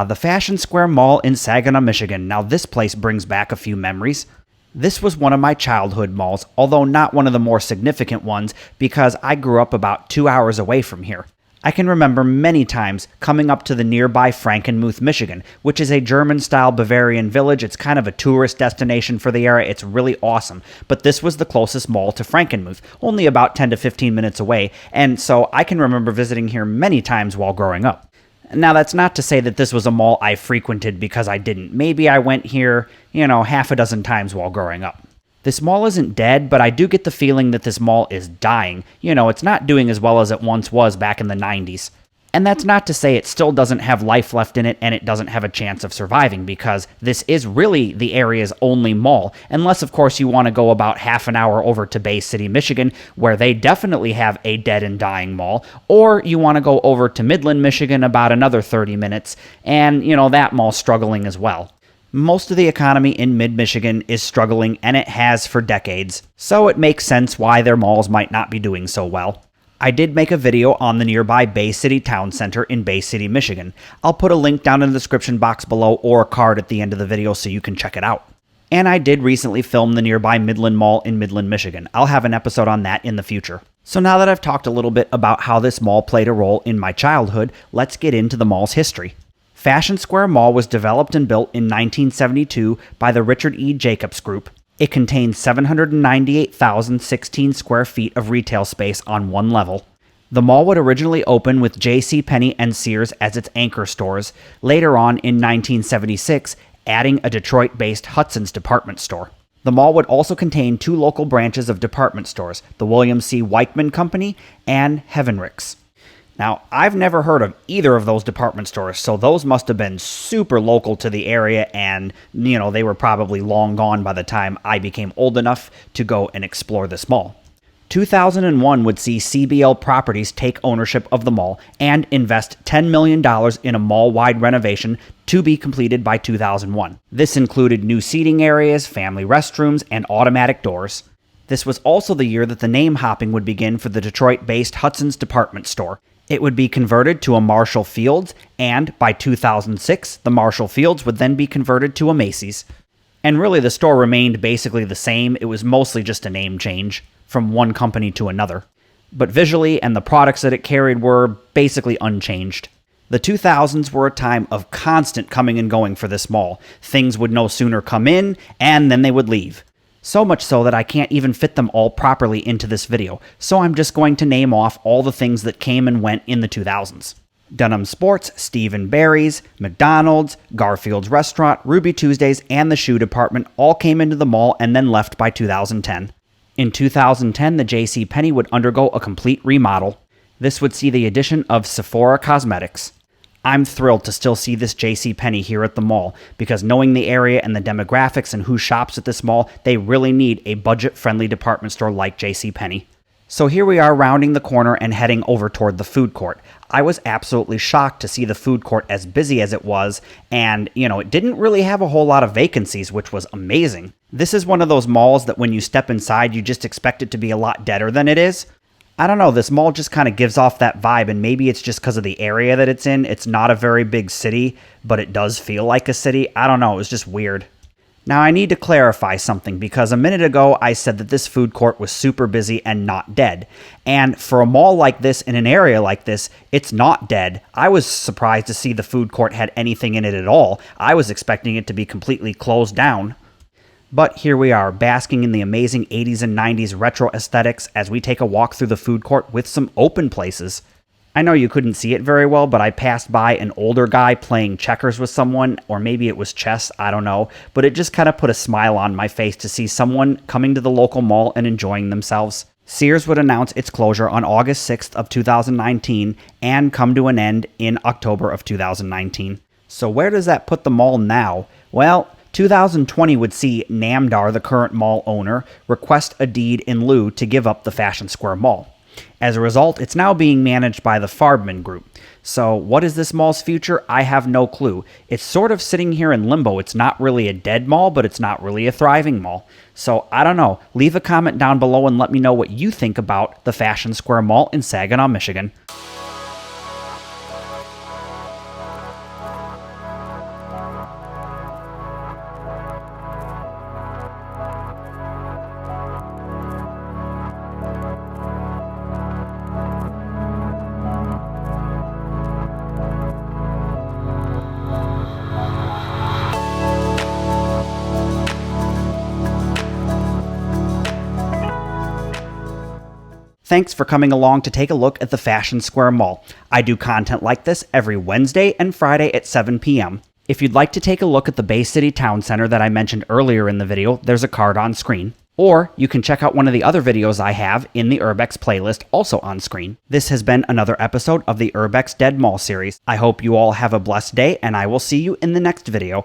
The Fashion Square Mall in Saginaw, Michigan. Now this place brings back a few memories. This was one of my childhood malls, although not one of the more significant ones because I grew up about 2 hours away from here. I can remember many times coming up to the nearby Frankenmuth, Michigan, which is a German-style Bavarian village. It's kind of a tourist destination for the area. It's really awesome. But this was the closest mall to Frankenmuth, only about 10 to 15 minutes away, and so I can remember visiting here many times while growing up. Now, that's not to say that this was a mall I frequented because I didn't. Maybe I went here, half a dozen times while growing up. This mall isn't dead, but I do get the feeling that this mall is dying. It's not doing as well as it once was back in the 90s. And that's not to say it still doesn't have life left in it and it doesn't have a chance of surviving, because this is really the area's only mall, unless of course you want to go about half an hour over to Bay City, Michigan, where they definitely have a dead and dying mall, or you want to go over to Midland, Michigan, about another 30 minutes, and that mall's struggling as well. Most of the economy in mid-Michigan is struggling, and it has for decades, so it makes sense why their malls might not be doing so well. I did make a video on the nearby Bay City Town Center in Bay City, Michigan. I'll put a link down in the description box below or a card at the end of the video so you can check it out. And I did recently film the nearby Midland Mall in Midland, Michigan. I'll have an episode on that in the future. So now that I've talked a little bit about how this mall played a role in my childhood, let's get into the mall's history. Fashion Square Mall was developed and built in 1972 by the Richard E. Jacobs Group. It contains 798,016 square feet of retail space on one level. The mall would originally open with Jcpenney and Sears as its anchor stores, later on in 1976, adding a Detroit-based Hudson's department store. The mall would also contain two local branches of department stores, the William C. Weichman Company and Heavenrich's. Now, I've never heard of either of those department stores, so those must have been super local to the area, and, they were probably long gone by the time I became old enough to go and explore this mall. 2001 would see CBL Properties take ownership of the mall and invest $10 million in a mall-wide renovation to be completed by 2001. This included new seating areas, family restrooms, and automatic doors. This was also the year that the name hopping would begin for the Detroit-based Hudson's department store. It would be converted to a Marshall Field's, and by 2006, the Marshall Field's would then be converted to a Macy's. And really, the store remained basically the same. It was mostly just a name change from one company to another. But visually and the products that it carried were basically unchanged. The 2000s were a time of constant coming and going for this mall. Things would no sooner come in, and then they would leave. So much so that I can't even fit them all properly into this video, so I'm just going to name off all the things that came and went in the 2000s. Dunham Sports, Steve & Barry's, McDonald's, Garfield's Restaurant, Ruby Tuesdays, and the Shoe Department all came into the mall and then left by 2010. In 2010, the Jcpenney would undergo a complete remodel. This would see the addition of Sephora Cosmetics. I'm thrilled to still see this Jcpenney here at the mall, because knowing the area and the demographics and who shops at this mall, they really need a budget-friendly department store like Jcpenney. So here we are rounding the corner and heading over toward the food court. I was absolutely shocked to see the food court as busy as it was, and, it didn't really have a whole lot of vacancies, which was amazing. This is one of those malls that when you step inside, you just expect it to be a lot deader than it is. I don't know, this mall just kind of gives off that vibe, and maybe it's just because of the area that it's in. It's not a very big city, but it does feel like a city. I don't know, it was just weird. Now I need to clarify something, because a minute ago I said that this food court was super busy and not dead. And for a mall like this, in an area like this, it's not dead. I was surprised to see the food court had anything in it at all. I was expecting it to be completely closed down. But here we are, basking in the amazing 80s and 90s retro aesthetics as we take a walk through the food court with some open places. I know you couldn't see it very well, but I passed by an older guy playing checkers with someone, or maybe it was chess, I don't know, but it just kind of put a smile on my face to see someone coming to the local mall and enjoying themselves. Sears would announce its closure on August 6th of 2019 and come to an end in October of 2019. So where does that put the mall now? Well, 2020 would see Namdar, the current mall owner, request a deed in lieu to give up the Fashion Square Mall. As a result, it's now being managed by the Farbman Group. So what is this mall's future? I have no clue. It's sort of sitting here in limbo. It's not really a dead mall, but it's not really a thriving mall. So I don't know. Leave a comment down below and let me know what you think about the Fashion Square Mall in Saginaw, Michigan. Thanks for coming along to take a look at the Fashion Square Mall. I do content like this every Wednesday and Friday at 7 p.m. If you'd like to take a look at the Bay City Town Center that I mentioned earlier in the video, there's a card on screen. Or you can check out one of the other videos I have in the Urbex playlist, also on screen. This has been another episode of the Urbex Dead Mall series. I hope you all have a blessed day, and I will see you in the next video.